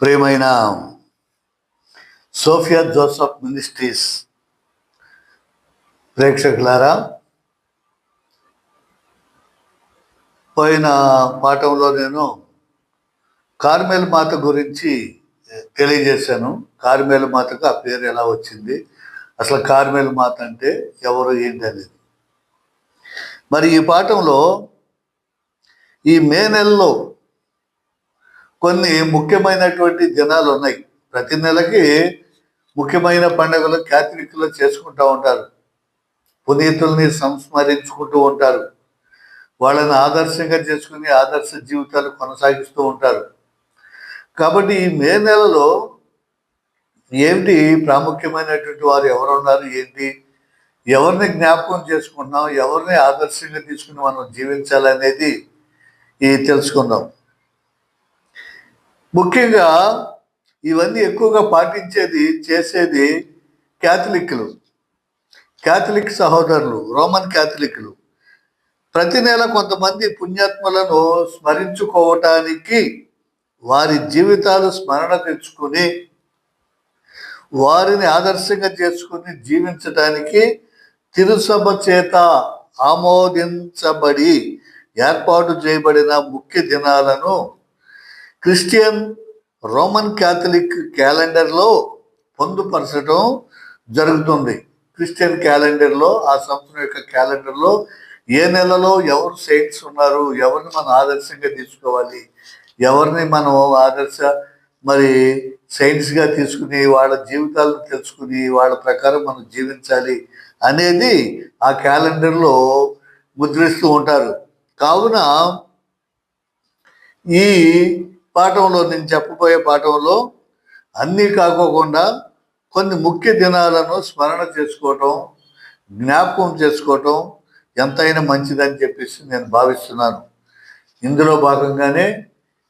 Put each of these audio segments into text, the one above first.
ప్రియమైన Sophia Joseph ministries ప్రేక్షకులారా, పోయిన పాఠంలో నేను కార్మెల్ మాత గురించి తెలియజేశాను. కార్మెల్ మాతకు ఆ పేరు ఎలా వచ్చింది, అసలు కార్మెల్ మాత అంటే ఎవరు, ఏంటి అనేది. మరి ఈ పాఠంలో ఈ మే నెలలో కొన్ని ముఖ్యమైనటువంటి దినాలు ఉన్నాయి. ప్రతి నెలకి ముఖ్యమైన పండుగలు క్యాథలిక్లో చేసుకుంటూ ఉంటారు. పునీతుల్ని సంస్మరించుకుంటూ ఉంటారు. వాళ్ళని ఆదర్శంగా చేసుకుని ఆదర్శ జీవితాలు కొనసాగిస్తూ ఉంటారు. కాబట్టి ఈ మే నెలలో ఏంటి ప్రాముఖ్యమైనటువంటి వారు ఎవరు ఉన్నారు, ఏంటి, ఎవరిని జ్ఞాపకం చేసుకుంటున్నాం, ఎవరిని ఆదర్శంగా తీసుకుని మనం జీవించాలనేది తెలుసుకుందాం. ముఖ్యంగా ఇవన్నీ ఎక్కువగా చేసేది క్యాథలిక్ సహోదరులు, రోమన్ క్యాథలిక్లు. ప్రతి నెల కొంతమంది పుణ్యాత్మలను స్మరించుకోవటానికి, వారి జీవితాలు స్మరణ తెచ్చుకుని వారిని ఆదర్శంగా చేసుకుని జీవించడానికి తిరుసభ చేత ఆమోదించబడి ఏర్పాటు చేయబడిన ముఖ్య దినాలను క్రిస్టియన్ రోమన్ క్యాథలిక్ క్యాలెండర్లో పొందుపరచడం జరుగుతుంది. క్రిస్టియన్ క్యాలెండర్లో, ఆ సంవత్సరం యొక్క క్యాలెండర్లో ఏ నెలలో ఎవరు సెయింట్స్ ఉన్నారు, ఎవరిని మనం ఆదర్శంగా తీసుకోవాలి, ఎవరిని మనం సెయింట్స్గా తీసుకుని వాళ్ళ జీవితాలను తెలుసుకుని వాళ్ళ ప్రకారం మనం జీవించాలి అనేది ఆ క్యాలెండర్లో ముద్రిస్తూ ఉంటారు. కావున ఈ పాఠంలో, నేను చెప్పబోయే పాఠంలో అన్నీ కాకోకుండా కొన్ని ముఖ్య దినాలను స్మరణ చేసుకోవటం, జ్ఞాపకం చేసుకోవటం ఎంతైనా మంచిదని చెప్పేసి నేను భావిస్తున్నాను. ఇందులో భాగంగానే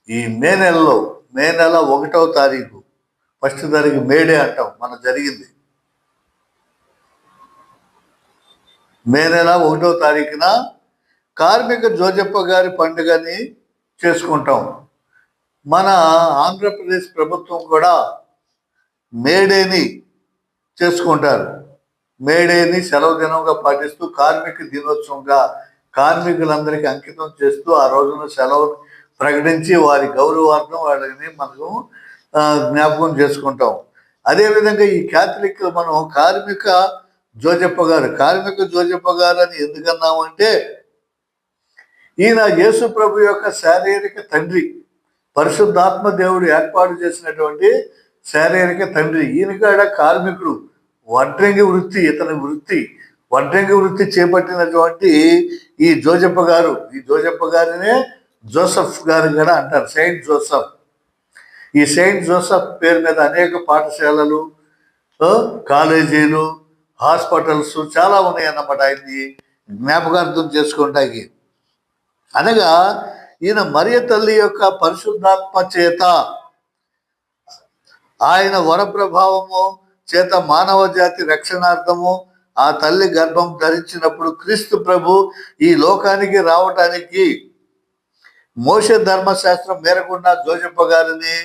ఈ మే నెల 1వ తారీఖు, ఫస్ట్ తారీఖు మేడే అంటాం, మన జరిగింది. మే నెల 1వ తారీఖున కార్మిక జోజప్ప గారి పండుగని చేసుకుంటాం. మన ఆంధ్రప్రదేశ్ ప్రభుత్వం కూడా మేడేని చేసుకుంటారు. మేడేని సెలవు దినంగా పాటిస్తూ కార్మిక దినోత్సవంగా కార్మికులందరికీ అంకితం చేస్తూ ఆ రోజున సెలవు ప్రకటించి వారి గౌరవార్థం వాళ్ళని మనకు జ్ఞాపకం చేసుకుంటాం. అదేవిధంగా ఈ క్యాథలిక్ మనం కార్మిక జోజప్ప గారు అని ఎందుకన్నామంటే ఈయన యేసు ప్రభు యొక్క శారీరక తండ్రి, పరిశుద్ధాత్మ దేవుడు ఏర్పాటు చేసినటువంటి శారీరక తండ్రి. ఈయన కూడా కార్మికుడు, వడ్రంగి వృత్తి చేపట్టినటువంటి ఈ జోజప్ప గారినే జోసెఫ్ గారు కూడా అంటారు, సెయింట్ జోసెఫ్. ఈ సెయింట్ జోసెఫ్ పేరు మీద అనేక పాఠశాలలు, కాలేజీలు, హాస్పిటల్స్ చాలా ఉన్నాయన్నమాట ఆయన్ని జ్ఞాపకార్థం చేసుకుంటాకి. అనగా ఈయన మరియ తల్లి యొక్క పరిశుద్ధాత్మ చేత, ఆయన వరప్రభావము చేత మానవ జాతి రక్షణార్థము ఆ తల్లి గర్భం ధరించినప్పుడు క్రీస్తు ప్రభు ఈ లోకానికి రావటానికి మోషే ధర్మశాస్త్రం మేరకుండా జోజప్ప గారిని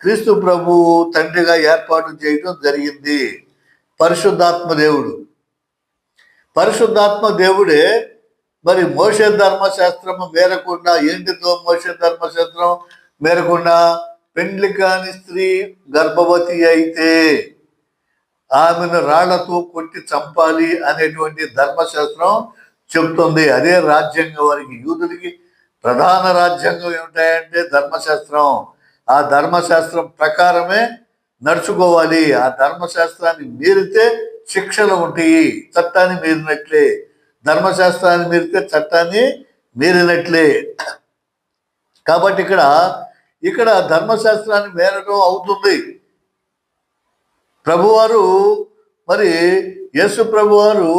క్రీస్తు ప్రభు తండ్రిగా ఏర్పాటు చేయడం జరిగింది. పరిశుద్ధాత్మ దేవుడే మరి మోషే ధర్మశాస్త్రము మేరకుండా, ఏంటితో మోషే ధర్మశాస్త్రం మేరకుండా, పెండ్లి కాని స్త్రీ గర్భవతి అయితే ఆమెను రాళ్లతో కొట్టి చంపాలి అనేటువంటి ధర్మశాస్త్రం చెప్తుంది. అదే రాజ్యాంగం. వారికి యూదులకి ప్రధాన రాజ్యాంగం ఏమిటాయంటే ధర్మశాస్త్రం. ఆ ధర్మశాస్త్రం ప్రకారమే నడుచుకోవాలి. ఆ ధర్మశాస్త్రాన్ని మీరితే శిక్షలు ఉంటాయి. చట్టాన్ని మీరినట్లే, ధర్మశాస్త్రాన్ని మీరితే చట్టాన్ని మీరినట్లే. కాబట్టి ఇక్కడ ధర్మశాస్త్రాన్ని మేరడం అవుతుంది. ప్రభువారు, మరి యేసు ప్రభువారు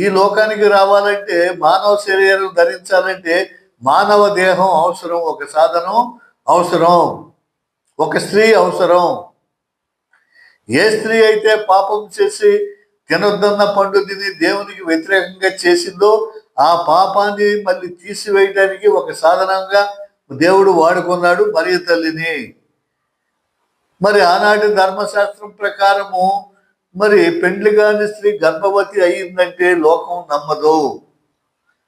ఈ లోకానికి రావాలంటే, మానవ శరీరం ధరించాలంటే మానవ దేహం అవసరం, ఒక సాధనం అవసరం, ఒక స్త్రీ అవసరం. ఏ స్త్రీ అయితే పాపం చేసి తినొద్దన్న పండు తిని దేవునికి వ్యతిరేకంగా చేసిందో ఆ పాపాన్ని మళ్ళీ తీసివేయడానికి ఒక సాధనంగా దేవుడు వాడుకున్నాడు మరియ తల్లిని. మరి ఆనాటి ధర్మశాస్త్రం ప్రకారము మరి పెండ్లి కాని స్త్రీ గర్భవతి అయిందంటే లోకం నమ్మదు.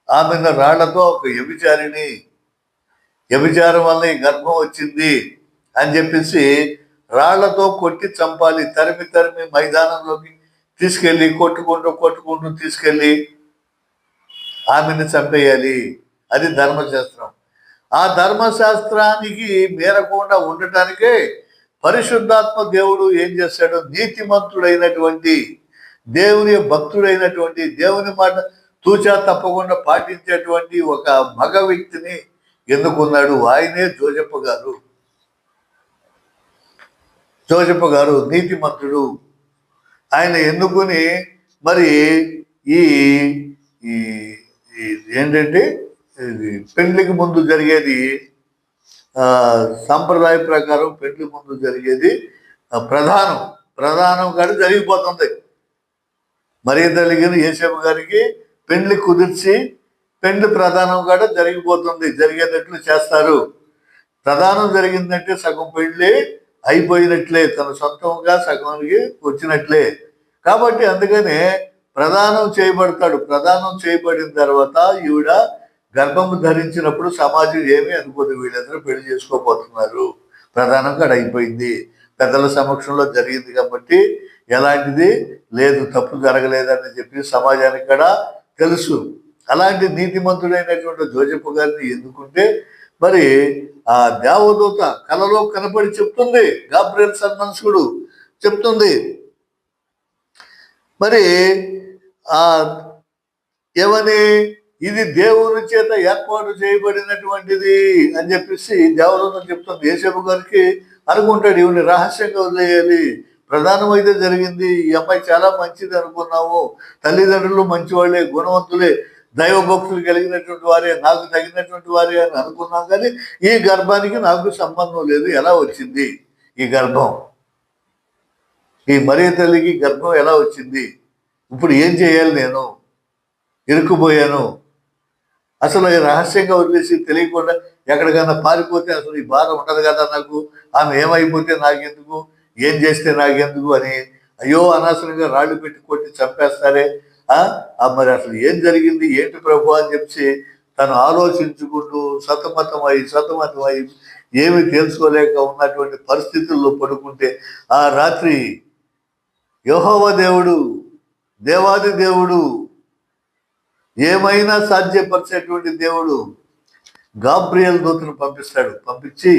ఆమెను రాళ్లతో ఒక వ్యభిచారం వల్ల ఈ గర్భం వచ్చింది అని చెప్పేసి రాళ్లతో కొట్టి చంపాలి. తరిమి తరిమి మైదానంలోకి తీసుకెళ్ళి కొట్టుకుంటూ తీసుకెళ్ళి ఆమెను చంపేయాలి. అది ధర్మశాస్త్రం. ఆ ధర్మశాస్త్రానికి మేరకుండా ఉండటానికే పరిశుద్ధాత్మ దేవుడు ఏం చేశాడు? నీతిమంతుడైనటువంటి, దేవుని భక్తుడైనటువంటి, దేవుని మాట తూచా తప్పకుండా పాటించేటువంటి ఒక మగ వ్యక్తిని ఎన్నుకున్నాడు. ఆయనే జోజప్ప గారు నీతిమంతుడు. ఆయన ఎన్నుకుని మరి ఈ ఏంటంటే పెండ్లికి ముందు జరిగేది సాంప్రదాయ ప్రకారం పెండ్లి ముందు జరిగేది ప్రధానం కాదు జరిగిపోతుంది. మరియ తల్లికి యేసేపు గారికి పెండ్లి కుదిర్చి పెండ్లి ప్రధానం కాడ జరిగిపోతుంది. జరిగేటట్లు చేస్తారు. ప్రధానం జరిగిందంటే సగం పెండ్లి అయిపోయినట్లే, తన సొంతంగా సగంకి వచ్చినట్లే. కాబట్టి అందుకనే ప్రదానం చేయబడతాడు. ప్రదానం చేయబడిన తర్వాత ఈవిడ గర్భము ధరించినప్పుడు సమాజం ఏమీ అనుకోదు, వీళ్ళందరూ పెళ్లి చేసుకోబోతున్నారు, ప్రధానం కాడ అయిపోయింది, పెద్దల సమక్షంలో జరిగింది కాబట్టి ఎలాంటిది లేదు, తప్పు జరగలేదని చెప్పి సమాజానికి కూడా తెలుసు. అలాంటి నీతిమంతుడైనటువంటి జోజప్ప గారిని ఎన్నుకుంటే మరి ఆ దేవదూత కలలో కనపడి చెప్తుంది, గాబ్రియల్ సన్మనస్కుడు చెప్తుంది, మరి ఏమని, ఇది దేవుని చేత ఏర్పాటు చేయబడినటువంటిది అని చెప్పేసి దేవదూత చెప్తుంది. యేసేపు గారికి అనుకుంటాడు, ఇవన్నీ రహస్యంగా వదిలేయాలి, ప్రధానం అయితే జరిగింది, ఈ అమ్మాయి చాలా మంచిది అనుకున్నాము, తల్లిదండ్రులు మంచివాళ్ళే, గుణవంతులే, దైవభక్తులు కలిగినటువంటి వారే, నాకు తగినటువంటి వారే అని అనుకున్నాం. కానీ ఈ గర్భానికి నాకు సంబంధం లేదు, ఎలా వచ్చింది ఈ గర్భం, ఈ మరియ తల్లికి గర్భం ఎలా వచ్చింది, ఇప్పుడు ఏం చేయాలి, నేను ఇరుక్కుపోయాను, అసలు రహస్యంగా వదిలేసి తెలియకుండా ఎక్కడికైనా పారిపోతే అసలు ఈ బాధ ఉండదు కదా నాకు, ఆమె ఏమైపోతే నాకెందుకు, ఏం చేస్తే నాకెందుకు అని అయ్యో అనవసరంగా రాళ్ళు పెట్టి కొట్టి చంపేస్తారే, మరి అసలు ఏం జరిగింది ఏంటి ప్రభు అని చెప్పి తను ఆలోచించుకుంటూ సతమతమై ఏమి తెలుసుకోలేక ఉన్నటువంటి పరిస్థితుల్లో పడుకుంటే ఆ రాత్రి యెహోవా దేవుడు, దేవాది దేవుడు, ఏమైనా సాధ్యపరిచేటువంటి దేవుడు గాబ్రియల్ దూతను పంపిస్తాడు. పంపించి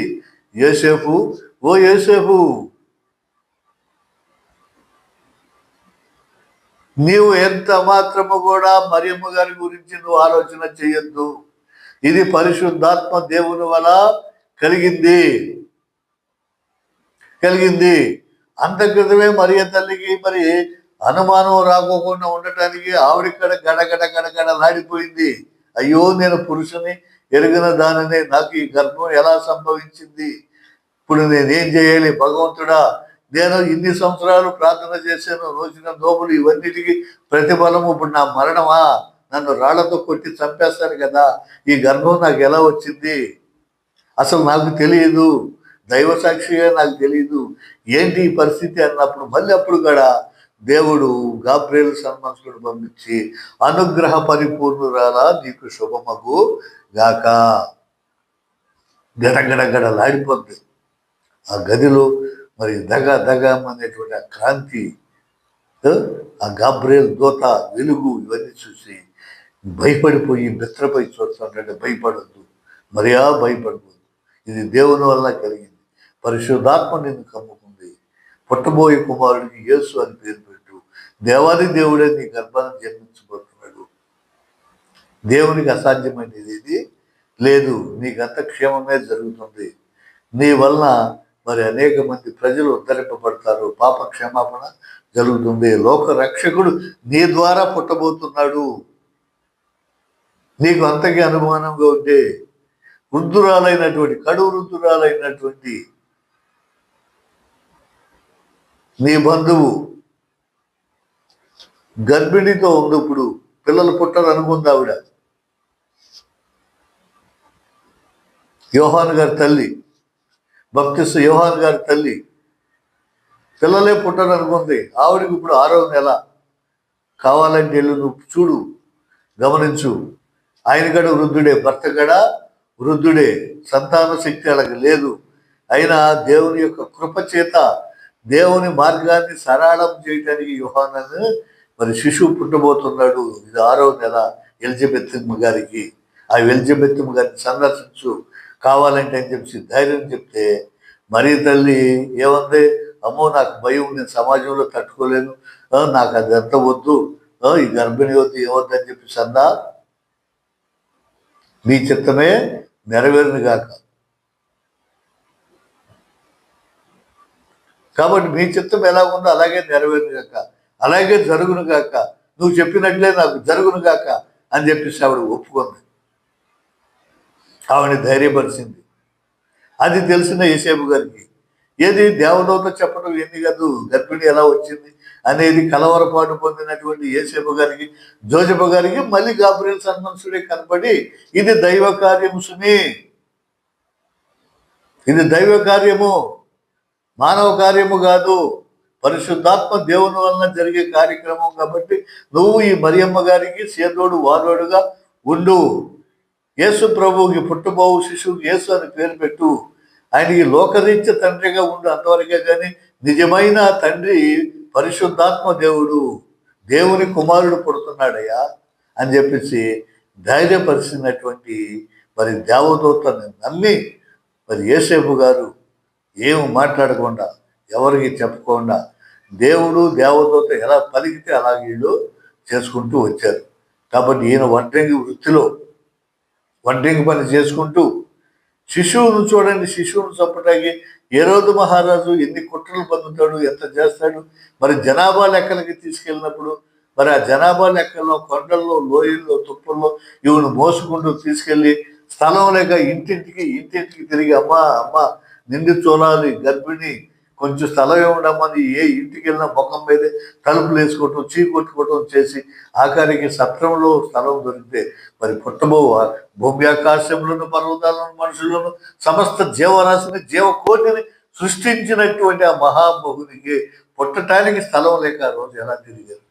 యోసేపు, ఓ యోసేపు, నీవు ఎంత మాత్రము కూడా మరియమ్మ గారి గురించి నువ్వు ఆలోచన చేయొద్దు, ఇది పరిశుద్ధాత్మ దేవుని వల్ల కలిగింది. అంత క్రితమే మరియ తల్లికి మరి అనుమానం రాకోకుండా ఉండటానికి ఆవిడిక్కడ గడగడలాడిపోయింది. అయ్యో, నేను పురుషుని ఎరిగిన దానినే, నాకు ఈ గర్భం ఎలా సంభవించింది, ఇప్పుడు నేనేం చేయాలి భగవంతుడా, నేను ఇన్ని సంవత్సరాలు ప్రార్థన చేశాను, రోజున నోములు, ఇవన్నిటికీ ప్రతిఫలము ఇప్పుడు నా మరణమా, నన్ను రాళ్లతో కొట్టి చంపేస్తారు కదా, ఈ గర్భం నాకు ఎలా వచ్చింది, అసలు నాకు తెలియదు, దైవ సాక్షిగా నాకు తెలియదు, ఏంటి ఈ పరిస్థితి అన్నప్పుడు మళ్ళీ అప్పుడు కూడా దేవుడు గాబ్రియల్ సన్మనస్కుడు పంపించి అనుగ్రహ పరిపూర్ణురాలా నీకు శుభమగు గాక, గడగడలాడిపోద్ది ఆ గదిలో. మరి దగ అనేటువంటి ఆ కాంతి, ఆ గాబ్రియల్ దూత వెలుగు, ఇవన్నీ చూసి భయపడిపోయి బెత్తరపై చూస్తుంటే భయపడద్దు, మరియా భయపడకూడదు, ఇది దేవుని వల్ల కలిగింది, పరిశుద్ధాత్మ నిన్ను కమ్ముకుంది, పుట్టబోయే కుమారుడికి యేసు అని పేరు పెట్టు, దేవాది దేవుడే నీ గర్భాన్ని జన్మించబోతున్నాడు, దేవునికి అసాధ్యమైనది ఏది లేదు, నీకంత క్షేమమే జరుగుతుంది, నీ వలన మరి అనేక మంది ప్రజలు ఉద్ధరింపబడతారు, పాప క్షమాపణ జరుగుతుంది, లోక రక్షకుడు నీ ద్వారా పుట్టబోతున్నాడు. నీకు అంతకి అనుమానంగా ఉంటే కడు వృద్ధురాలైనటువంటి నీ బంధువు గర్భిణితో ఉంది, ఇప్పుడు పిల్లలు పుట్టరు అనుకుంది ఆవిడ, యోహాను గారి తల్లి, బప్తిస్మ యోహాను గారి తల్లి, పిల్లలే పుట్టరు అనుకుంది. ఆవిడికి ఇప్పుడు 6వ నెల. కావాలంటే వెళ్ళు, నువ్వు చూడు, గమనించు. ఆయన గడ వృద్ధుడే, భర్త గడ వృద్ధుడే, సంతాన శక్తి అలాగ లేదు. అయినా దేవుని యొక్క కృప చేత దేవుని మార్గాన్ని సరళం చేయటానికి యోహానను మరి శిశువు పుట్టబోతున్నాడు. ఇది 6వ నెల ఎలిజబెత్ గారికి. ఆ ఎలిజబెత్ గారిని సందర్శించు కావాలంటే అని చెప్పి ధైర్యం చెప్తే మరీ తల్లి ఏముంది, అమ్మో నాకు భయం, నేను సమాజంలో తట్టుకోలేను, నాకు అది ఎంత వద్దు, ఈ గర్భిణి వద్దు, ఏవద్దు అని చెప్పి సన్నా నీ చిత్తమే నెరవేరును గాక. కాబట్టి మీ చిత్తం ఎలా ఉందో అలాగే నెరవేరును గాక, అలాగే జరుగును గాక, నువ్వు చెప్పినట్లే నాకు జరుగును గాక అని చెప్పేసి ఆవిడ ఒప్పుకుంది. ఆవిడని ధైర్యపరిచింది. అది తెలిసిన యేసేపు గారికి ఏది దేవదూత చెప్పడం ఏంది కాదు, గర్భిణి ఎలా వచ్చింది అనేది కలవరపాటు పొందినటువంటి యేసేపు గారికి, జోసెఫ్ గారికి మళ్ళీ గాబ్రియెల్ సన్మనుషుడే కనపడి ఇది దైవ కార్యము సుమి, ఇది దైవ కార్యము, మానవ కార్యము కాదు, పరిశుద్ధాత్మ దేవుని వలన జరిగే కార్యక్రమం. కాబట్టి నువ్వు ఈ మరియమ్మ గారికి సేదోడు వాదోడుగా ఉండు. యేసు ప్రభువుకి పుట్టబోవు శిశువుకి యేసు అని పేరు పెట్టు. ఆయనకి లోకరీత్య తండ్రిగా ఉండు, అంతవరకే. కానీ నిజమైన తండ్రి పరిశుద్ధాత్మ దేవుడు, దేవుని కుమారుడు పుడుతున్నాడయ్యా అని చెప్పేసి ధైర్యపరిచినటువంటి మరి దేవదూతని నమ్మి మరి యేసేపు గారు ఏమి మాట్లాడకుండా, ఎవరికి చెప్పకుండా దేవుడు దేవదూత ఎలా పలికితే అలా వీళ్ళు చేసుకుంటూ వచ్చారు. కాబట్టి ఈయన వంటరింగి వృత్తిలో వంటరింగి పని చేసుకుంటూ శిశువును చూడండి, శిశువును చంపటానికి హేరోదు మహారాజు ఎన్ని కుట్రలు పొందుతాడు, ఎంత చేస్తాడు. మరి జనాభా లెక్కలకి తీసుకెళ్ళినప్పుడు మరి ఆ జనాభా లెక్కల్లో కొండల్లో, లోయల్లో, తుప్పల్లో ఇవను మోసుకుంటూ తీసుకెళ్ళి స్థలం లేక ఇంటింటికి తిరిగి అమ్మ నిండి చూడాలి, గర్భిణి, కొంచెం స్థలం ఇవ్వడమని ఏ ఇంటికి వెళ్ళినా ముఖం మీదే తలుపులు వేసుకోవటం, చీకొట్టుకోవటం చేసి ఆఖరికి సత్రంలో స్థలం దొరికితే మరి పుట్టబో భూమి ఆకాశంలోను, పర్వతాలను, మనుషులను, సమస్త జీవరాశిని, జీవకోటిని సృష్టించినటువంటి ఆ మహాబహునికి పుట్టడానికి స్థలం లేక ఆ రోజు ఎలా తిరిగారు.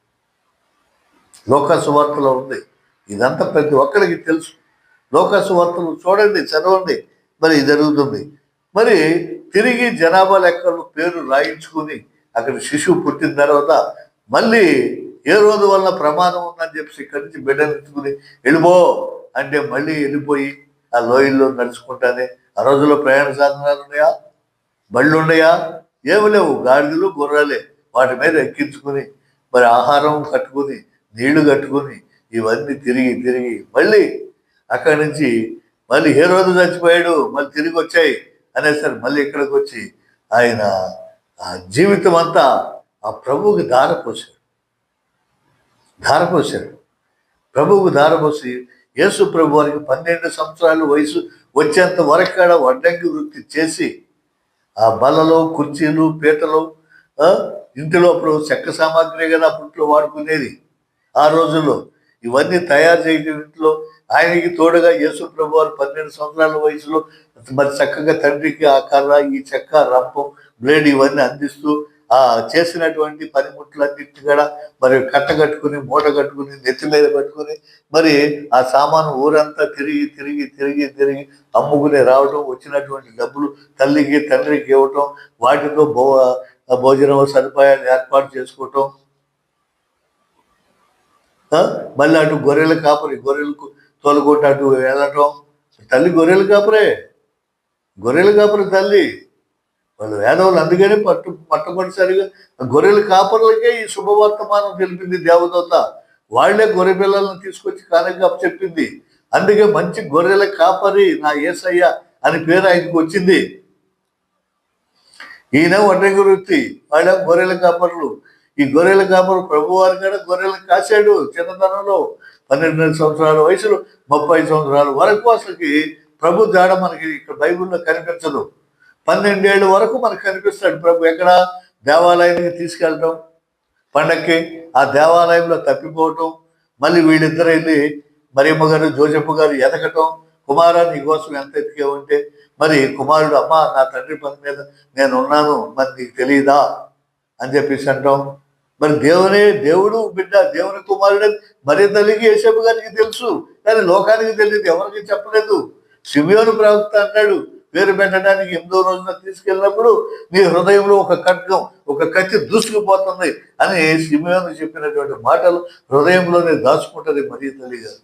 లోక సువార్తలో ఉంది. ఇదంతా ప్రతి ఒక్కరికి తెలుసు. లోక సువార్తలు చూడండి, చదవండి, మరి జరుగుతుంది. మరి తిరిగి జనాభా లెక్కలు పేరు రాయించుకుని అక్కడ శిశువు పుట్టిన తర్వాత మళ్ళీ ఏ రోజు వల్ల ప్రమాదం ఉందని చెప్పి ఇక్కడి నుంచి బిడ్డనెత్తుకుని వెళ్ళిపో అంటే మళ్ళీ వెళ్ళిపోయి ఆ లోయల్లో నడుచుకుంటానే. ఆ రోజుల్లో ప్రయాణ సాధనాలు ఉన్నాయా, బళ్ళు ఉన్నాయా? ఏమి లేవు, గాడిదలు, గుర్రాలే. వాటి మీద ఎక్కించుకుని మరి ఆహారం కట్టుకుని, నీళ్లు కట్టుకుని, ఇవన్నీ తిరిగి మళ్ళీ అక్కడి నుంచి మళ్ళీ ఏ రోజు చచ్చిపోయాడు, మళ్ళీ తిరిగి వచ్చాయి అనేసరి మళ్ళీ ఇక్కడికి వచ్చి ఆయన ఆ జీవితం అంతా ఆ ప్రభువుకి ధారపోసాడు. ప్రభువుకు ధారపోసి యేసు ప్రభు వారికి 12 సంవత్సరాలు వయసు వచ్చేంత వరకు కూడా వడ్డంగి వృత్తి చేసి ఆ బలలో, కుర్చీలు, పీటలు, ఇంటిలో అప్పుడు చెక్క సామాగ్రి కదా అప్పట్లో వాడుకునేది ఆ రోజుల్లో. ఇవన్నీ తయారు చేయడం ఇంట్లో ఆయనకి తోడుగా యేసు ప్రభు వారు 12 సంవత్సరాల వయసులో మరి చక్కగా తండ్రికి ఆ కర్ర, ఈ చెక్క, రంపం, బ్లేడ్ ఇవన్నీ అందిస్తూ ఆ చేసినటువంటి పనిముట్లన్నింటి కూడా మరి కట్టగట్టుకుని, మూట కట్టుకుని, నెత్తి మీద పెట్టుకుని మరి ఆ సామాను ఊరంతా తిరిగి అమ్ముకుని రావడం, వచ్చినటువంటి డబ్బులు తల్లికి, తండ్రికి ఇవ్వటం, వాటితో భోజనం సదుపాయాలు ఏర్పాటు చేసుకోవటం. మళ్ళీ అటు గొర్రెల గొర్రెలకు తోలుకొట్టు అటు వెళ్ళటం. తల్లి గొర్రెల కాపరి తల్లి. వాళ్ళు వేదవులు అందుకనే పట్టపడిసరిగా గొర్రెల కాపర్లకే ఈ శుభవర్తమానం తెలిపింది దేవదూత. వాళ్లే గొర్రె పిల్లలను తీసుకొచ్చి కానుకగా చెప్పింది. అందుకే మంచి గొర్రెల కాపరి నా యేసయ్య అని పేరు ఆయనకు వచ్చింది. ఈయన వడ్రంగి వృత్తి, వాళ్ళ గొర్రెల కాపర్లు. ఈ గొర్రెల కాపరు ప్రభువారు కూడా గొర్రెలను కాశాడు చిన్నతనంలో. 12 సంవత్సరాల వయసులో 30 సంవత్సరాల వరకు అసలుకి ప్రభు జాడ మనకి ఇక్కడ బైబిల్లో కనిపించదు. 12 ఏళ్ళ వరకు మనకు కనిపిస్తాడు ప్రభు. ఎక్కడ? దేవాలయానికి తీసుకెళ్ళటం, పండక్కి ఆ దేవాలయంలో తప్పిపోవటం, మళ్ళీ వీళ్ళిద్దరు వెళ్ళి మరియమ్మ గారు, జోసెఫ్ గారు ఎదగటం. కుమారా నీ కోసం ఎంత ఎతికేవంటే మరి కుమారుడు, అమ్మ నా తండ్రి పని మీద నేను ఉన్నాను, మరి నీకు తెలియదా అని చెప్పేసి అంటాం. మరి దేవుడు బిడ్డ, దేవుని కుమారుడు మరి తల్లికి యేసేపు గారికి తెలుసు, కానీ లోకానికి తెలియదు, ఎవరికి చెప్పలేదు. సిమియోను ప్రవక్త అంటాడు, పేరు పెట్టడానికి 8వ రోజున తీసుకెళ్ళినప్పుడు నీ హృదయంలో ఒక ఖడ్గం, ఒక కత్తి దూసుకుపోతుంది అని సిమియోను చెప్పినటువంటి మాటలు హృదయంలోనే దాచుకుంటుంది మరి తల్లి గారు,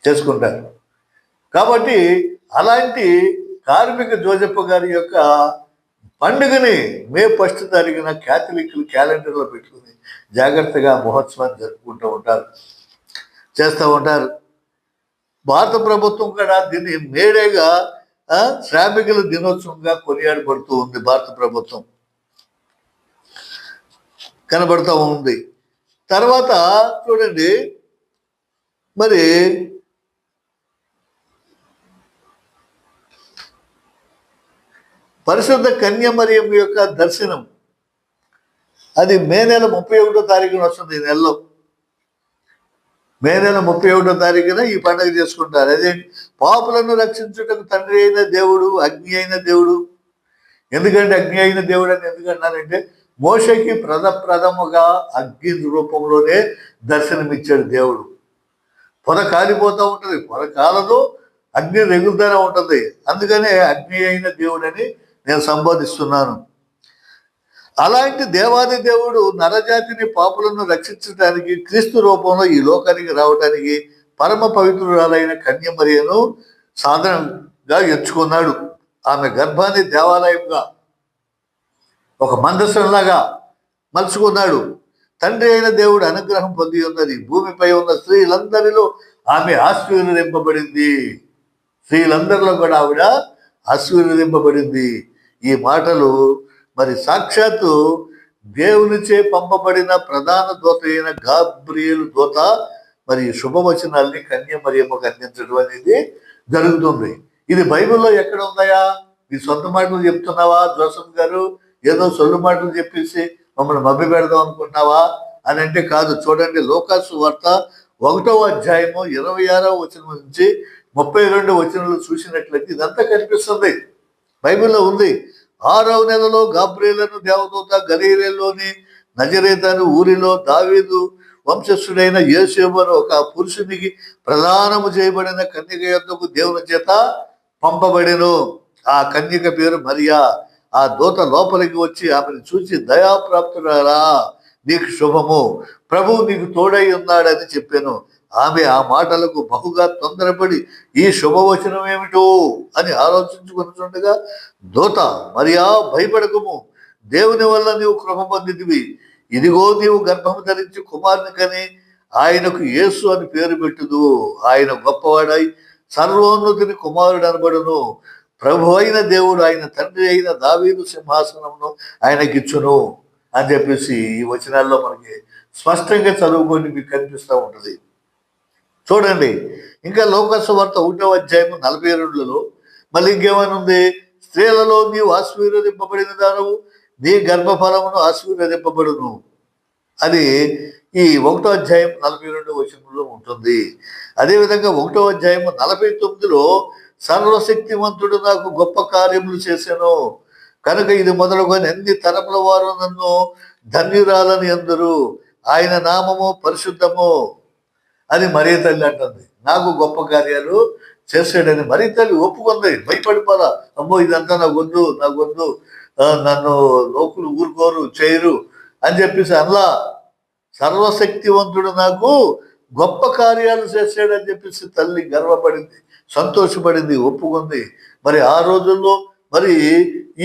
చేసుకుంటారు. కాబట్టి అలాంటి కార్మిక జోజప్ప గారి యొక్క పండుగని మే 1 తారీఖున క్యాథలిక్లు క్యాలెండర్లో పెట్టుకుని జాగ్రత్తగా మహోత్సవాన్ని జరుపుకుంటూ ఉంటారు, చేస్తూ ఉంటారు. భారత ప్రభుత్వం కూడా దీన్ని మేడేగా శ్రామికుల దినోత్సవంగా కొనియాడబడుతూ ఉంది. భారత ప్రభుత్వం కనబడుతూ ఉంది. తర్వాత చూడండి, మరి పరిశుద్ధ కన్యమరియం యొక్క దర్శనం అది మే నెల 31వ తారీఖున వస్తుంది. ఈ నెలలో మే నెల 31వ తారీఖున ఈ పండుగ చేసుకుంటారు. అదే పాపులను రక్షించుటకు తండ్రి అయిన దేవుడు, అగ్ని అయిన దేవుడు. ఎందుకంటే అగ్ని అయిన దేవుడు అని ఎందుకన్నారంటే మోషకి ప్రథముగా అగ్ని రూపంలోనే దర్శనమిచ్చాడు దేవుడు. పొర కాలిపోతూ ఉంటుంది, పొర కాలదు, అగ్ని రెగులుతూనే ఉంటుంది. అందుకనే అగ్ని అయిన దేవుడని నేను సంబోధిస్తున్నాను. అలాంటి దేవాది దేవుడు నరజాతిని పాపులను రక్షించడానికి క్రీస్తు రూపంలో ఈ లోకానికి రావడానికి పరమ పవిత్రురాలైన కన్యమరియను సాధనంగా ఎంచుకున్నాడు. ఆమె గర్భాన్ని దేవాలయంగా, ఒక మందసంలాగా మలుచుకున్నాడు. తండ్రి అయిన దేవుడు అనుగ్రహం పొంది ఉన్నది. భూమిపై ఉన్న స్త్రీలందరిలో ఆమె ఆశీర్వదింపబడింది. స్త్రీలందరిలో కూడా ఆవిడ ఆశీర్వదింపబడింది. ఈ మాటలు మరి సాక్షాత్తు దేవునిచే పంపబడిన ప్రధాన దూత అయిన గాబ్రియేలు దూత మరి శుభవచనాల్ని కన్యమరియమ్మకు అందించడం అనేది జరుగుతుంది. ఇది బైబిల్లో ఎక్కడ ఉందాయా? నీ సొంత మాటలు చెప్తున్నావా జోసఫ్ గారు? ఏదో సొల్లు మాటలు చెప్పేసి మమ్మల్ని మభ్య పెడదాం అనుకుంటున్నావా అని అంటే కాదు. చూడండి, లూకాసు వార్త 1వ అధ్యాయము 26వ వచనం నుంచి 32వ వచనంలో చూసినట్లయితే ఇదంతా కనిపిస్తుంది, బైబిల్లో ఉంది. 6వ నెలలో గాబ్రియేలును దేవదూత గలిలయలోని నజరేతు ఊరిలో దావీదు వంశస్థుడైన యోసేపు అని ఒక పురుషునికి ప్రదానము చేయబడిన కన్యక యొద్దకు దేవుని చేత పంపబడెను. ఆ కన్యక పేరు మరియా. ఆ దూత లోపలికి వచ్చి ఆమెను చూసి, దయాప్రాప్తురాలా, నీకు శుభము, ప్రభువు నీకు తోడై ఉన్నాడని చెప్పాను. ఆమె ఆ మాటలకు బహుగా తొందరపడి ఈ శుభవచనం ఏమిటో అని ఆలోచించుకుంటుండగా దూత, మరియా భయపడకము, దేవుని వల్ల నీవు కృప పొందితివి. ఇదిగో నీవు గర్భము ధరించి కుమారుని కని ఆయనకు యేసు అని పేరు పెట్టుదు. ఆయన గొప్పవాడై సర్వోన్నతుని కుమారుడు అనబడును. ప్రభు అయిన దేవుడు ఆయన తండ్రి అయిన దావీదు సింహాసనమును ఆయనకిచ్చును అని చెప్పేసి ఈ వచనాల్లో మనకి స్పష్టంగా చదువుకొని మీకు కనిపిస్తూ ఉంటుంది. చూడండి, ఇంకా లోకాసు వార్త 1వ అధ్యాయము 42లో మళ్ళీ ఇంకేమనుంది? స్త్రీలలో నీవు ఆశీర్వదింపబడిన దానవు, నీ గర్భఫలమును ఆశీర్వదింపబడును అని ఈ 1వ అధ్యాయం 42వ వచనంలో ఉంటుంది. అదేవిధంగా 1వ అధ్యాయము 49లో సర్వశక్తివంతుడు నాకు గొప్ప కార్యములు చేశాను కనుక ఇది మొదలుకొని అన్ని తరముల వారు నన్ను ధన్యురాలని అందరూ, ఆయన నామము పరిశుద్ధము అని మరీ తల్లి అంటుంది. నాకు గొప్ప కార్యాలు చేసాడని మరీ తల్లి ఒప్పుకుంది. భయపడిపోలా, అమ్మో ఇదంతా నా గొంతు నన్ను లోకులు ఊరుకోరు చేయరు అని చెప్పేసి అలా సర్వశక్తివంతుడు నాకు గొప్ప కార్యాలు చేశాడని చెప్పేసి తల్లి గర్వపడింది, సంతోషపడింది, ఒప్పుకుంది. మరి ఆ రోజుల్లో మరి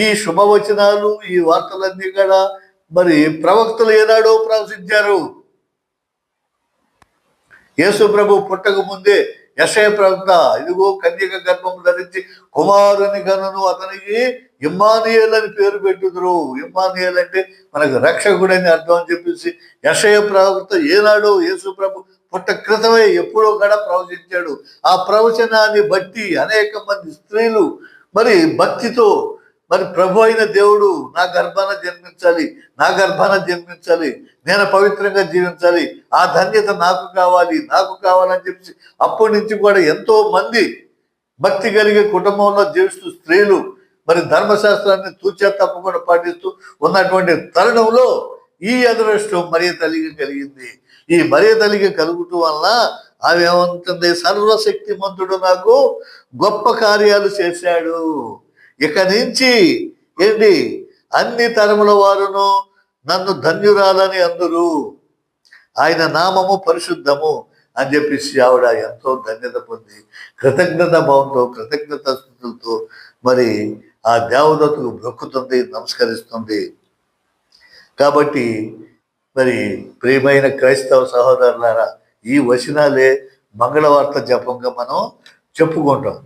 ఈ శుభవచనాలు, ఈ వార్తలన్నీ కూడా మరి ప్రవక్తలు ఏనాడో ప్రవచించారు. యేసు ప్రభు పుట్టక ముందే యెషయా ప్రవక్త, ఇదిగో కన్యక గర్భము ధరించి కుమారుని గనును, అతనికి ఇమ్మానుయేల్ అని పేరు పెట్టుదురు. ఇమ్మానుయేల్ అంటే మనకు రక్షకుడని అర్థం అని చెప్పేసి యెషయా ప్రవక్త ఏనాడో యేసు ప్రభు పుట్ట క్రితమే ఎప్పుడో కూడా ప్రవచించాడు. ఆ ప్రవచనాన్ని బట్టి అనేక మంది స్త్రీలు మరి భక్తితో మరి ప్రభు అయిన దేవుడు నా గర్భాన జన్మించాలి, నేను పవిత్రంగా జీవించాలి, ఆ ధన్యత నాకు కావాలని చెప్పి అప్పటి నుంచి కూడా ఎంతో మంది భక్తి కలిగే కుటుంబంలో జీవిస్తూ స్త్రీలు మరి ధర్మశాస్త్రాన్ని తూచా తప్పకుండా పాటిస్తూ ఉన్నటువంటి తరుణంలో ఈ అదృష్టం మరియ తల్లికి కలిగింది. ఈ మరియ తల్లికి కలుగుతూ వలన ఆమె ఏమంటుంది, సర్వశక్తిమంతుడు నాకు గొప్ప కార్యాలు చేశాడు. ఇక నుంచి ఏంటి, అన్ని తరముల వారును నన్ను ధన్యురాలని అందరూ, ఆయన నామము పరిశుద్ధము అని చెప్పేసి ఆవిడ ఎంతో ధన్యత పొంది కృతజ్ఞత భావంతో కృతజ్ఞత స్థుతులతో మరి ఆ దేవదత్తుకు బ్రొక్కుతుంది, నమస్కరిస్తుంది. కాబట్టి మరి ప్రియమైన క్రైస్తవ సహోదరులారా, ఈ వచనాలే మంగళవార్త జపంగా మనం చెప్పుకుంటాం.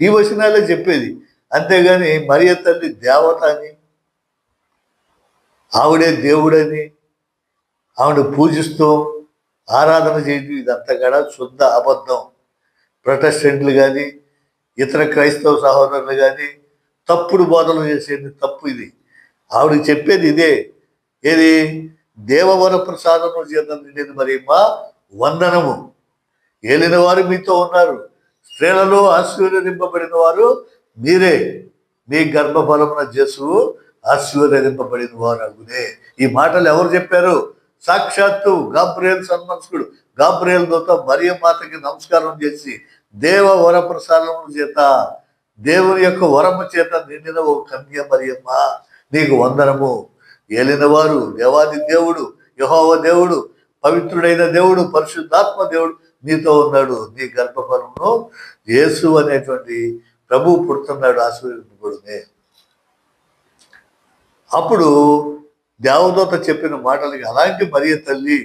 ఈ వచనాలే చెప్పేది, అంతేగాని మరియ తల్లి దేవత అని, ఆవిడే దేవుడని ఆవిడ పూజిస్తూ ఆరాధన చేయడం ఇదంతా కూడా శుద్ధ అబద్ధం. ప్రొటెస్టెంట్లు కానీ ఇతర క్రైస్తవ సహోదరులు కానీ తప్పుడు బోధనలు చేసేది తప్పు. ఇది ఆవిడ చెప్పేది ఇదే, ఏది, దేవవర ప్రసాదము చేత నిండిన మరియమ్మ వందనము, ఏలిన వారు మీతో ఉన్నారు, స్త్రీలలో ఆశీర్వదింపబడిన వారు మీరే, మీ గర్భఫలమున జేసువు ఆశీర్వదింపబడిన వారు అగునే. ఈ మాటలు ఎవరు చెప్పారు? సాక్షాత్తు గాబ్రియేల్ సన్మనస్కుడు గాబ్రియేల్ దూత మరియమ్మాతకి నమస్కారం చేసి, దేవ వర ప్రసాదముల చేత, దేవుని యొక్క వరము చేత నిండిన ఓ కన్య మరియమ్మ నీకు వందనము, ఏలిన వారు దేవాది దేవుడు యెహోవా దేవుడు, పవిత్రుడైన దేవుడు, పరిశుద్ధాత్మ దేవుడు నీతో ఉన్నాడు, నీ గర్భఫలమును యేసు అనేటువంటి ప్రభువు పుడుతున్నాడు, ఆశీర్వదింపబడునే. అప్పుడు దేవదూత చెప్పిన మాటలకి అలాంటి మరియ తల్లి,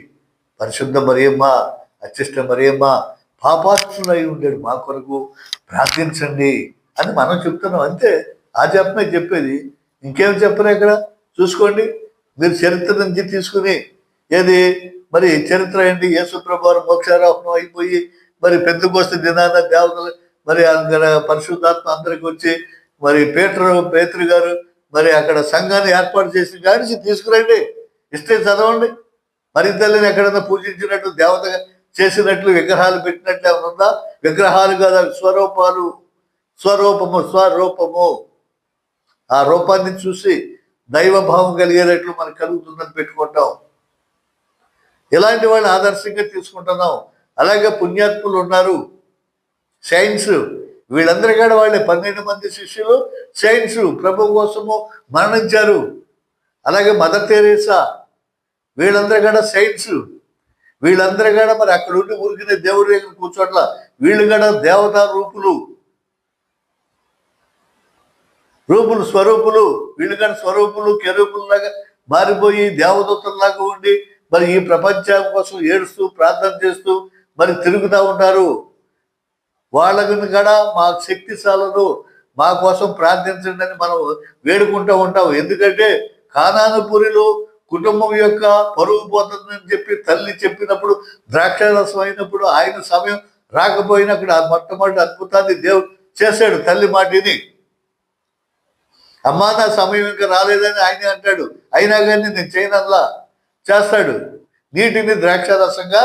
పరిశుద్ధ మరియమ్మ, అచ్చిష్ట మరియమ్మ, పాపాత్ములై ఉండేది మా కొరకు ప్రార్థించండి అని మనం చెప్తున్నాం. అంతే, ఆ చెప్పనే చెప్పేది, ఇంకేం చెప్పరా ఇక్కడ చూసుకోండి. మీరు చరిత్ర నుంచి తీసుకుని, ఏది మరి చరిత్ర ఏంటి, యేసు ప్రభువారు మోక్షారోహణం అయిపోయి మరి పెంతెకొస్తు దినాన దేవతలు మరి అక్కడ పరిశుద్ధాత్మ అందరికి వచ్చి మరి పేతురు గారు మరి అక్కడ సంఘాన్ని ఏర్పాటు చేసి కాడిచి తీసుకురండి, ఇస్తే చదవండి. మరి తల్లిని ఎక్కడన్నా పూజించినట్టు, దేవత చేసినట్లు, విగ్రహాలు పెట్టినట్లు ఏమైనా ఉందా? విగ్రహాలు కదా, స్వరూపాలు, స్వరూపము. ఆ రూపాన్ని చూసి దైవభావం కలిగేటట్లు మనకు కలుగుతుందని పెట్టుకుంటాం. ఇలాంటి వాళ్ళని ఆదర్శంగా తీసుకుంటున్నాం. అలాగే పుణ్యాత్ములు ఉన్నారు, సైన్స్, వీళ్ళందరూ కూడా వాళ్ళే 12 మంది శిష్యులు సైన్స్ ప్రభు కోసము మరణించారు. అలాగే మదర్ తెరేసా, వీళ్ళందరూ కూడా సైన్స్, వీళ్ళందరూ కూడా మరి అక్కడ ఉండి ఊరికినే దేవుడి దగ్గర కూర్చోట్ల, వీళ్ళు కూడా దేవతా రూపులు, స్వరూపులు, వీళ్ళు కూడా స్వరూపులు, కెరూపుల్లాగా మారిపోయి దేవదూతల్లాగా ఉండి మరి ఈ ప్రపంచం కోసం ఏడుస్తూ ప్రార్థన చేస్తూ మరి తిరుగుతూ ఉంటారు. వాళ్ళని కూడా మా శక్తి చాలదు, మా కోసం ప్రార్థించండి అని మనం వేడుకుంటూ ఉంటాం. ఎందుకంటే కానానుపురిలో కుటుంబం యొక్క పరువు పోతుందని చెప్పి తల్లి చెప్పినప్పుడు, ద్రాక్షారసం అయినప్పుడు, ఆయన సమయం రాకపోయినప్పుడు ఆ మొట్టమొదటి అద్భుతాన్ని దేవుడు చేశాడు. తల్లి మాటిని, అమ్మా నా సమయం ఇంకా రాలేదని ఆయనే అంటాడు, అయినా కానీ నేను చేయనల్లా చేస్తాడు, నీటిని ద్రాక్షారసంగా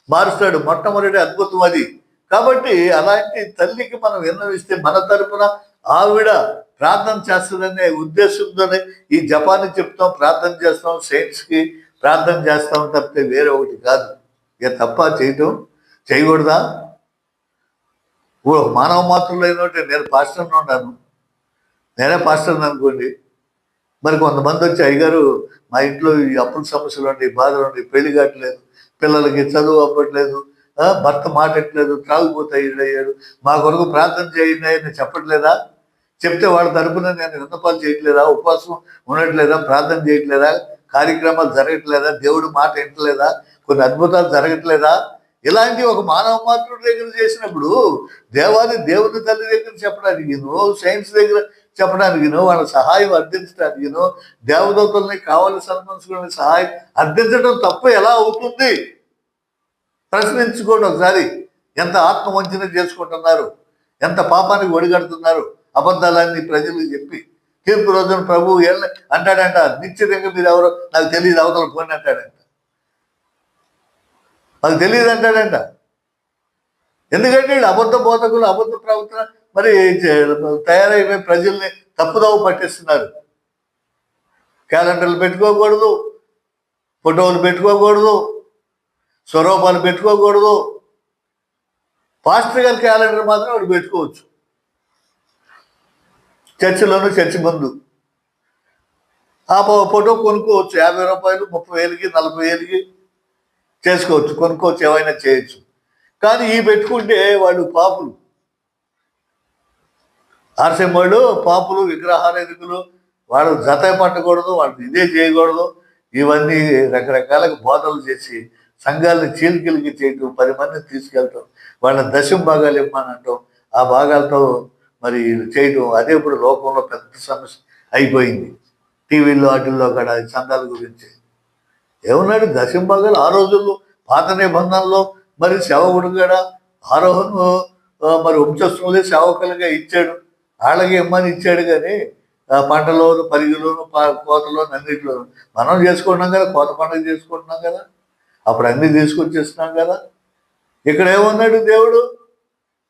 మారుస్తాడు. మొట్టమొదటి అద్భుతం అది. కాబట్టి అలాంటి తల్లికి మనం విన్నవిస్తే మన తరపున ఆవిడ ప్రార్థన చేస్తుందనే ఉద్దేశంతోనే ఈ జపాన్ని చెప్తాం, ప్రార్థన చేస్తాం, సైన్స్కి ప్రార్థన చేస్తాం తప్పితే వేరే ఒకటి కాదు. ఇక తప్ప చేయకూడదా? మానవ మాత్రులు అయినట్టే నేను పాస్టర్ని ఉన్నాను, నేనే పాస్టర్ని అనుకోండి. మరి కొంతమంది వచ్చి, అయ్యగారు మా ఇంట్లో ఈ అప్పుల సమస్యలు ఉండి, బాధలు ఉండి, పెళ్లి కావట్లేదు, పిల్లలకి చదువు అవ్వట్లేదు, భర్త మాటట్లేదు, త్రాగుపోతాయి అయ్యాడు, మా కొరకు ప్రార్థన చేయండి అని చెప్పట్లేదా? చెప్తే వాళ్ళ తరపున నేను విన్నపాలు చేయట్లేదా? ఉపవాసం ఉండట్లేదా? ప్రార్థన చేయట్లేదా? కార్యక్రమాలు జరగట్లేదా? దేవుడు మాట వింటలేదా? కొన్ని అద్భుతాలు జరగట్లేదా? ఇలాంటి ఒక మానవ మాతృడి దగ్గర చేసినప్పుడు దేవుని తల్లి దగ్గర చెప్పడానికి, సైన్స్ దగ్గర చెప్పడానికి, వాళ్ళ సహాయం అర్థించడానికి, దేవదూతల్ని కావాలి సన్మనస్కులని సహాయం అర్థించడం తప్పు ఎలా అవుతుంది? ప్రశ్నించుకోండి ఒకసారి. ఎంత ఆత్మవంచన చేసుకుంటున్నారు, ఎంత పాపానికి ఒడిగడుతున్నారు, అబద్ధాలన్నీ ప్రజలకు చెప్పి. తీర్పు రోజున ప్రభువు అంటాడంట, నిశ్చితంగా మీరు ఎవరో నాకు తెలియదు, అవతల పోని అంటాడంట, నాకు తెలియదు అంటాడంట. ఎందుకంటే వీళ్ళు అబద్ధ బోధకులు, అబద్ధ ప్రవర్తన మరి తయారైపోయి ప్రజల్ని తప్పుదోవ పట్టిస్తున్నారు. క్యాలెండర్లు పెట్టుకోకూడదు, ఫోటోలు పెట్టుకోకూడదు, స్వరూపాలు పెట్టుకోకూడదు. పాస్టర్ గారి క్యాలెండర్ మాత్రం వాడు పెట్టుకోవచ్చు. చర్చిలోను చర్చి ముందు ఆ ఫోటో కొనుక్కోవచ్చు. 50 రూపాయలు, 30,000కి, 40,000కి చేసుకోవచ్చు, కొనుక్కోవచ్చు, ఏమైనా చేయొచ్చు. కానీ ఈ పెట్టుకుంటే వాళ్ళు పాపులు, ఆర్సెం వాళ్ళు పాపులు, విగ్రహారాధికులు. వాళ్ళు జత పట్టకూడదు, వాళ్ళు ఇదే చేయకూడదు. ఇవన్నీ రకరకాల బోధనలు చేసి సంఘాలను చీలికలికి చేయటం, 10 మందిని తీసుకెళ్ళటం, వాళ్ళ దశం భాగాలు ఇవ్వమనంటాం, ఆ భాగాలతో మరి చేయటం. అదే ఇప్పుడు లోకంలో పెద్ద సమస్య అయిపోయింది. టీవీల్లో వాటిల్లో కూడా చందాల గురించి ఏమన్నాడు? దశం భాగాలు ఆ రోజుల్లో పాత నిబంధనలో మరి సేవకుడు కూడా ఆరోహణ మరి వంశస్థులే సేవకులుగా ఇచ్చాడు, వాళ్ళకి ఇమ్మని ఇచ్చాడు. కానీ పంటలోను, పరిగిలోను, కోతలోను, అన్నింటిలోను మనం చేసుకుంటున్నాం కదా, కోత పండుగ చేసుకుంటున్నాం కదా, అప్పుడు అన్ని తీసుకొచ్చేస్తున్నాం కదా. ఇక్కడ ఏమన్నాడు దేవుడు?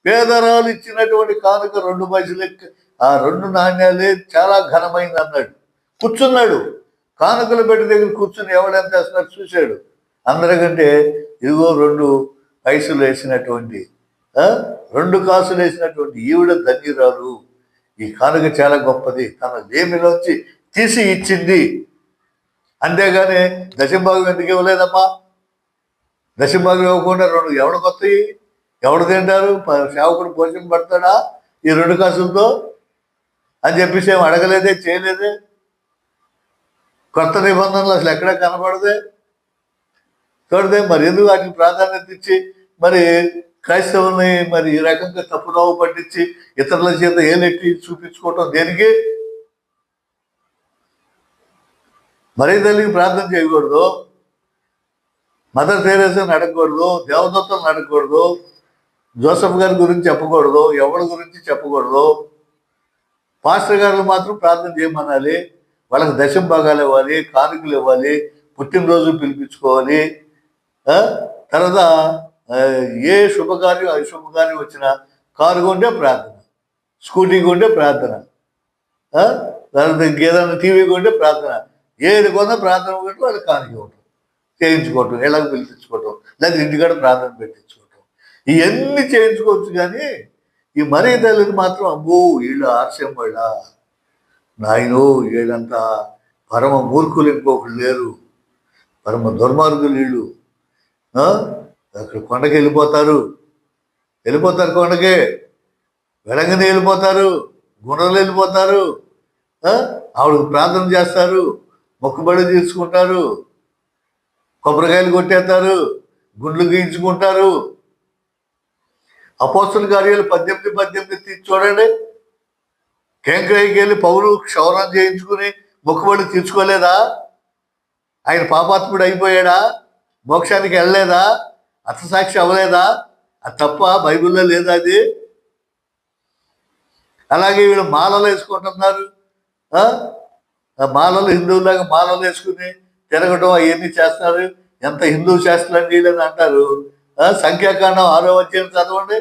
పేదరాలు ఇచ్చినటువంటి కానుక 2 పైసలు, ఆ 2 నాణ్యాలే చాలా ఘనమైంది అన్నాడు. కూర్చున్నాడు, కానుకలు పెట్టి దగ్గర కూర్చుని ఎవడెంత వేస్తున్నారు చూశాడు. అందరికంటే ఇదిగో 2 పైసలు వేసినటువంటి 2 కాసులు వేసినటువంటి ఈవిడ ధన్యురాలు, ఈ కానుక చాలా గొప్పది, తన లేమిలోంచి తీసి ఇచ్చింది. అంతేగాని దశంభాగం ఎందుకు ఇవ్వలేదమ్మా? దశంభాగం ఇవ్వకుండా 2 ఎవడు కొత్తవి ఎవడు తింటారు? సేవకుడు భోజనం పడతాడా ఈ 2 కాసులతో అని చెప్పేసి ఏం అడగలేదే, చేయలేదే. కొత్త నిబంధనలు అసలు ఎక్కడా కనపడదే, చూడదే. మరి ఎందుకు వాటికి ప్రాధాన్యత ఇచ్చి మరి క్రైస్తవుల్ని మరి ఈ రకంగా తప్పుదోవ పట్టించి ఇతరుల చేత ఏలెట్టి చూపించుకోవటం దేనికి? మరీ తల్లికి ప్రార్థన చేయకూడదు, మదర్ తెరేసాని అడగకూడదు, దేవదత్తలను అడగకూడదు, జోసఫ్ గారి గురించి చెప్పకూడదు, ఎవరి గురించి చెప్పకూడదు. పాస్టర్ గారు మాత్రం ప్రార్థన చేయమనాలి, వాళ్ళకి దశం భాగాలు ఇవ్వాలి, కానుకలు ఇవ్వాలి, పుట్టినరోజు పిలిపించుకోవాలి. తర్వాత ఏ శుభకార్యం అశుభకార్యం వచ్చినా కారు కొంటే ప్రార్థన, స్కూటీ కొంటే ప్రార్థన, తర్వాత ఇంకేదైనా టీవీ కొంటే ప్రార్థన, ఏది కొన్నా ప్రార్థన కొంటే వాళ్ళు కానుక ఇవ్వటం, చేయించుకోవటం, ఇళ్ళకి పిలిపించుకోవటం, లేదా ఇంటికాడ ప్రార్థన పెట్టించుకోవటం, ఇవన్నీ చేయించుకోవచ్చు. కానీ ఈ మరీ తల్లిని మాత్రం అబ్బో వీళ్ళు ఆర్సెం వాళ్ళ నాయనో, వీళ్ళంతా పరమ మూర్ఖులు, ఇంకొకళ్ళు లేరు, పరమ దుర్మార్గులు వీళ్ళు. అక్కడ కొండకి వెళ్ళిపోతారు, కొండకే వెలంగని వెళ్ళిపోతారు, గుణలు వెళ్ళిపోతారు, ఆవిడకు ప్రార్థన చేస్తారు, మొక్కుబడి తీసుకుంటారు, కొబ్బరికాయలు కొట్టేస్తారు, గుండ్లు గీయించుకుంటారు. అపోస్తుల కార్యాలు 18 తీసి చూడండి. కేంక్రాయికి వెళ్ళి పౌలు క్షౌరం చేయించుకుని మొక్కుబడి తీర్చుకోలేదా? ఆయన పాపాత్ముడు అయిపోయాడా? మోక్షానికి వెళ్ళలేదా? అర్థసాక్షి అవ్వలేదా? అది తప్ప బైబిల్లో లేదా అది? అలాగే వీళ్ళు మాలలు వేసుకుంటున్నారు, మాలలు హిందువులాగా మాలలు వేసుకుని తిరగటం అవన్నీ చేస్తారు. ఎంత హిందూ శాస్త్రాలు వీళ్ళని అంటారు. సంఖ్యాకాండం 6వ అధ్యాయం చదవండి.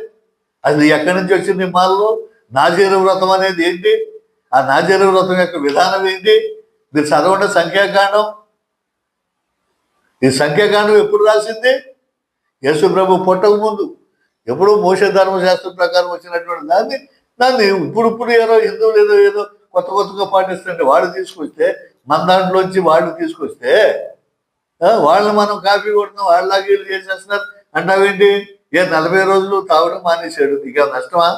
అది ఎక్కడి నుంచి వచ్చింది మాలలో? నాజీరు వ్రతం అనేది ఏంటి? ఆ నాజీరు వ్రతం యొక్క విధానం ఏంటి? మీరు చదవండి సంఖ్యాకాండం. ఈ సంఖ్యాకాండం ఎప్పుడు రాసింది? యేసు ప్రభు పుట్టక ముందు, ఎప్పుడూ మోషే ధర్మశాస్త్రం ప్రకారం వచ్చినటువంటి దాన్ని ఇప్పుడు ఏదో హిందువులు ఏదో కొత్తగా పాటిస్తుంటే వాడు తీసుకొస్తే, మన దాంట్లోంచి వాళ్ళు తీసుకొస్తే వాళ్ళని మనం కాపీ కొడుతున్నాం, వాళ్ళలాగా వీళ్ళు చేసేస్తున్నారు అంటావేంటి? 40 రోజులు తాగడం మానేశాడు, నీకేం నష్టమా?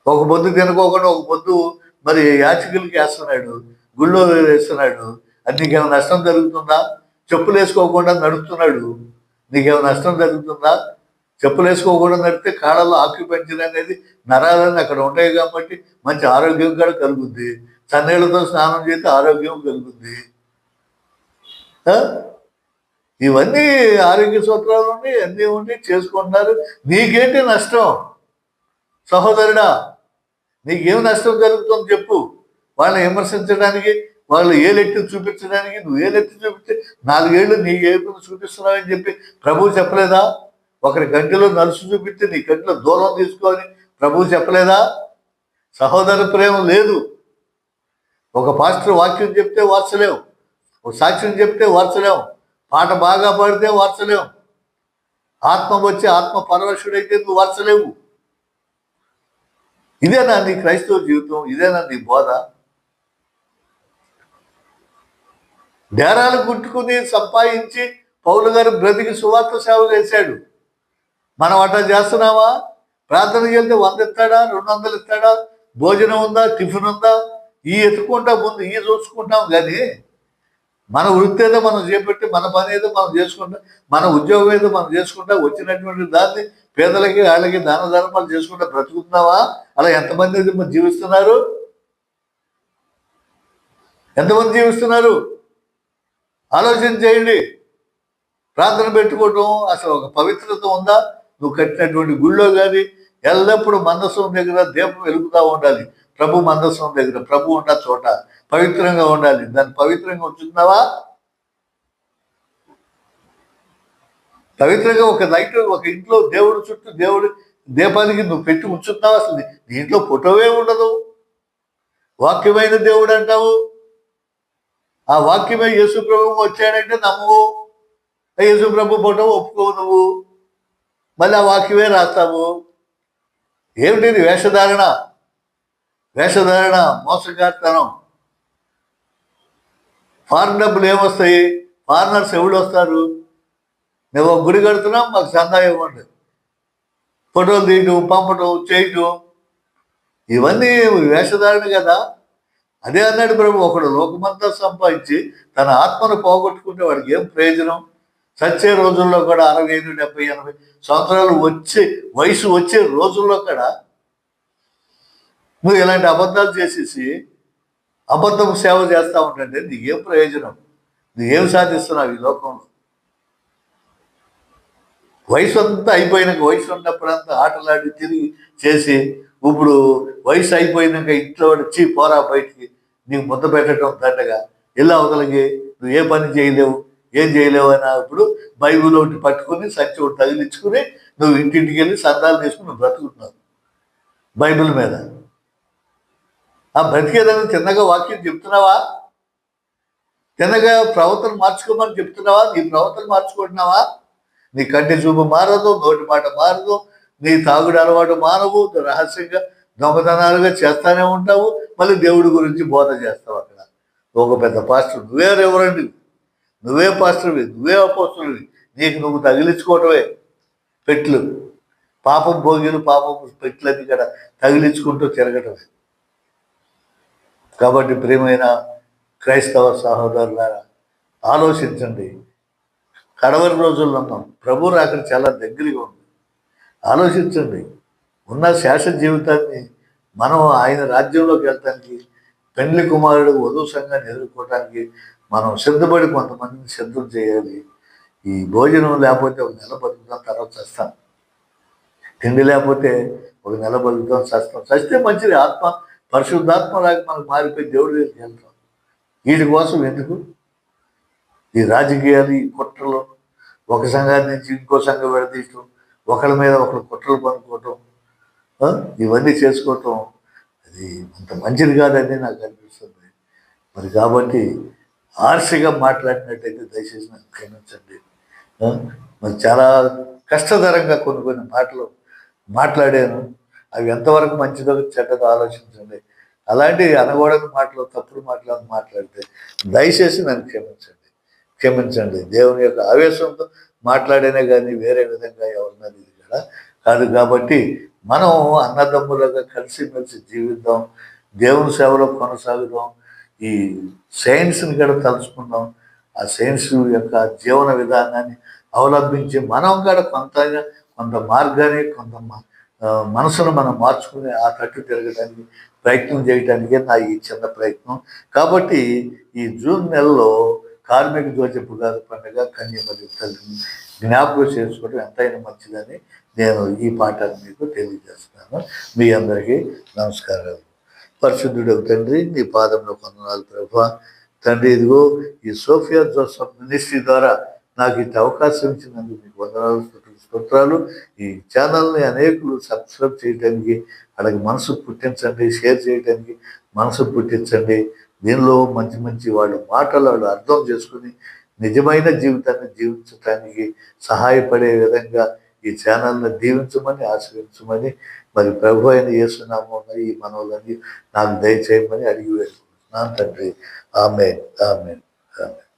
ఒక పొద్దు తినుకోకుండా ఒక పొద్దు మరి యాచకులకి వేస్తున్నాడు, గుళ్ళో వేస్తున్నాడు, అది నీకేమైనా నష్టం జరుగుతుందా? చెప్పులు వేసుకోకుండా నడుపుతున్నాడు, నీకేమైనా నష్టం జరుగుతుందా? చెప్పులు వేసుకోకుండా నడిపితే కాళ్ళలో ఆక్యుపెంచర్ అనేది నరాలని అక్కడ ఉంటాయి కాబట్టి మంచి ఆరోగ్యం కూడా కలుగుద్ది. చన్నీళ్లతో స్నానం చేస్తే ఆరోగ్యం కలుగుద్ది. ఇవన్నీ ఆరోగ్య సూత్రాలు ఉండి అన్నీ ఉండి చేసుకుంటున్నారు. నీకేంటి నష్టం సహోదరుడా? నీకేం నష్టం జరుగుతుంది చెప్పు. వాళ్ళని విమర్శించడానికి, వాళ్ళు ఏలెత్తి చూపించడానికి, నువ్వు ఏలెత్తి చూపిస్తే 4 ఏళ్ళు నీ ఏపును చూపిస్తున్నావని చెప్పి ప్రభువు చెప్పలేదా? ఒకరి కంటిలో నలుసు చూపిస్తే నీ కంటిలో దూరం తీసుకొని ప్రభువు చెప్పలేదా? సహోదర ప్రేమ లేదు. ఒక పాస్టర్ వాక్యం చెప్తే వార్చలేం, ఒక సాక్ష్యం చెప్తే వార్చలేం, పాట బాగా పాడితే వార్చలేం, ఆత్మ వచ్చి ఆత్మ పరవశుడైతే నువ్వు వార్చలేవు. ఇదేనా నీ క్రైస్తవ జీవితం? ఇదేనా నీ బోధ? డేరాలు గుట్టుకుని సంపాదించి పౌలు గారు బ్రతికి సువార్త సేవ చేశాడు. మనం అట్లా చేస్తున్నావా? ప్రార్థనకి వెళ్తే 100 ఇస్తాడా, 200 ఇస్తాడా, భోజనం ఉందా, టిఫిన్ ఉందా, ఈ ఎత్తుకుంటా ముందు ఈ చూసుకుంటాం. కానీ మన వృత్తి ఏదో మనం చేపట్టి, మన పని ఏదో మనం చేసుకుంటా, మన ఉద్యోగం ఏదో మనం చేసుకుంటా, వచ్చినటువంటి దాన్ని పేదలకి వాళ్ళకి దాన ధర్మాలు చేసుకుంటా బ్రతుకుతున్నావా? అలా ఎంతమంది జీవిస్తున్నారు? ఎంతమంది జీవిస్తున్నారు? ఆలోచన చేయండి. ప్రార్థన పెట్టుకోవటం అసలు ఒక పవిత్రత ఉందా? నువ్వు కట్టినటువంటి గుళ్ళో కానీ ఎల్లప్పుడూ మందసం దగ్గర దీపం వెలుగుతూ ఉండాలి. ప్రభు మందసం దగ్గర, ప్రభు ఉన్న చోట పవిత్రంగా ఉండాలి. దాన్ని పవిత్రంగా ఉంచుతున్నావా? పవిత్రంగా ఒక లైట్ ఒక ఇంట్లో దేవుడు చుట్టూ దేవుడి దీపానికి నువ్వు పెట్టి ఉంచుతున్నావు. అసలు నీ ఇంట్లో ఫోటోవే ఉండదు. వాక్యమైన దేవుడు అంటావు. ఆ వాక్యమే యేసు ప్రభు వచ్చాడంటే నమ్మవు. యేసు ప్రభు ఫోటో ఒప్పుకోవు నువ్వు. మళ్ళీ ఆ వాక్యమే రాస్తావు. ఏమిటి వేషధారణ? వేషధారణ, మోసగారితనం. ఫారెన్ డబ్బులు ఏమొస్తాయి? ఫారినర్స్ ఎవరు వస్తారు? మేము ఒక గుడి కడుతున్నాం, మాకు చందా ఇవ్వండి. ఫోటోలు తీయటం, పంపటం, చేయటం, ఇవన్నీ వేషధారణ కదా. అదే అన్నాడు ప్రభు, ఒకడు లోకమంతా సంపాదించి తన ఆత్మను పోగొట్టుకుంటే వాడికి ఏం ప్రయోజనం? చచ్చే రోజుల్లో కూడా 65, 70, 80 సంవత్సరాలు వయసు వచ్చే రోజుల్లో కూడా నువ్వు ఇలాంటి అబద్ధాలు చేసేసి అబద్ధం సేవ చేస్తూ ఉంటుంటే నీకేం ప్రయోజనం? నువ్వేం సాధిస్తున్నావు ఈ లోకంలో? వయసు అంతా అయిపోయినాక, వయసు ఉన్నప్పుడంతా ఆటలాడి తిరిగి చేసి, ఇప్పుడు వయసు అయిపోయినాక ఇంట్లో వచ్చి పోరా బయటికి, నీకు ముద్ద పెట్టడం దండగా, ఎలా అవతలకి నువ్వు ఏ పని చేయలేవు, ఏం చేయలేవు అని ఇప్పుడు బైబిల్ ఒకటి పట్టుకుని సంచి ఒకటి తగిలించుకుని నువ్వు ఇంటింటికి వెళ్ళి సందాలు తీసుకుని నువ్వు బ్రతుకుతున్నావు బైబిల్ మీద. ఆ బ్రతికేదని తిన్నగా వాక్యం చెప్తున్నావా? తిన్నగా ప్రవర్తన మార్చుకోమని చెప్తున్నావా? నీ ప్రవర్తన మార్చుకుంటున్నావా? నీ కంటి చూపు మారదు, నోటి మాట మారదు, నీ తాగుడు అలవాటు మానవు, రహస్యంగా దొంగతనాలుగా చేస్తానే ఉంటావు, మళ్ళీ దేవుడి గురించి బోధ చేస్తావు. అక్కడ ఒక పెద్ద పాస్టర్, నువ్వే రెవరెండ్, నువ్వే పాస్టర్వి, నువ్వే అపోస్తులువి, నీకు నువ్వు తగిలించుకోవటమే పెట్లు, పాపం భోగిలు, పాపం పెట్లన్నీ కూడా తగిలించుకుంటూ తిరగటమే. కాబట్టి ప్రియమైన క్రైస్తవ సహోదరులారా, ఆలోచించండి. కడవరి రోజుల్లో ఉన్నాం. ప్రభు రాకడ చాలా దగ్గరగా ఉంది. ఆలోచించండి. ఉన్న శేష జీవితాన్ని మనం ఆయన రాజ్యంలోకి వెళ్తానికి, పెండ్లి కుమారుడు వధువు సంఘాన్ని ఎదుర్కోవడానికి మనం సిద్ధపడి కొంతమందిని సిద్ధం చేయాలి. ఈ భోజనం లేకపోతే ఒక నెల బతుకుతాం, తర్వాత చస్తాం. తిండి లేకపోతే ఒక నెల బతుకుతాం, చస్తాం. చస్తే మంచిది. ఆత్మ పరిశుద్ధాత్మలాగా మనకు మారిపోయి దేవుడి దగ్గరికి వెళ్తాం. వీటి కోసం ఎందుకు ఈ రాజకీయాలు, ఈ కుట్రలు, ఒక సంఘాన్ని నుంచి ఇంకో సంఘం విడదీయటం, ఒకరి మీద ఒకరు కుట్రలు పనుకోవటం, ఇవన్నీ చేసుకోవటం అది అంత మంచిది కాదని నాకు అనిపిస్తుంది. మరి కాబట్టి ఆర్షగా మాట్లాడినట్టయితే దయచేసి నాకు క్షమించండి. మరి చాలా కష్టతరంగా కొన్ని మాటలు మాట్లాడాను. అవి ఎంతవరకు మంచిదో చెడ్డదో ఆలోచించండి. అలాంటి అనకూడని మాటలు, తప్పుడు మాటలు మాట్లాడితే దయచేసి నన్ను క్షమించండి. దేవుని యొక్క ఆవేశంతో మాట్లాడేనే కానీ వేరే విధంగా ఎవరినది ఇది కూడా కాదు. కాబట్టి మనం అన్నదమ్ములుగా కలిసిమెలిసి జీవిద్దాం, దేవుని సేవలో కొనసాగుదాం, ఈ సైన్స్ని కూడా తలుచుకుందాం. ఆ సైన్స్ యొక్క జీవన విధానాన్ని అవలంబించి మనం కూడా కొంత మార్గాన్ని, కొంత మనసును మనం మార్చుకుని ఆ తట్టు తిరగడానికి ప్రయత్నం చేయడానికే నా ఈ చిన్న ప్రయత్నం. కాబట్టి ఈ జూన్ నెలలో కార్మిక ధ్వజపు పండుగ, కన్యమరి తల్లిని జ్ఞాపకం చేసుకోవడం ఎంతైనా మంచిదని నేను ఈ పాఠాన్ని మీకు తెలియజేస్తున్నాను. మీ అందరికీ నమస్కారాలు. పరిశుద్ధుడు తండ్రి, నీ పాదంలో వందనాలు ప్రభువా. తండ్రి, ఇదిగో ఈ సోఫియా జోసెఫ్ మినిస్ట్రీ ద్వారా నాకు ఇంత అవకాశం ఇచ్చినందుకు మీకు వందనాలు. స్తోత్రాలు. ఈ ఛానల్ని అనేకులు సబ్స్క్రైబ్ చేయడానికి, అలాగే మనసు పుట్టించండి, షేర్ చేయడానికి మనసు పుట్టించండి. దీనిలో మంచి మంచి వాళ్ళు మాటలు వాళ్ళు అర్థం చేసుకుని నిజమైన జీవితాన్ని జీవించటానికి సహాయపడే విధంగా ఈ ఛానల్ని దీవించమని, ఆశ్రయించమని, మరి ప్రభు అయిన యేసునామమున ఈ మనవులని నాకు దయచేయమని అడిగి వేడుకుంటున్నాను తండ్రి. ఆమేన్, ఆమేన్, ఆమేన్.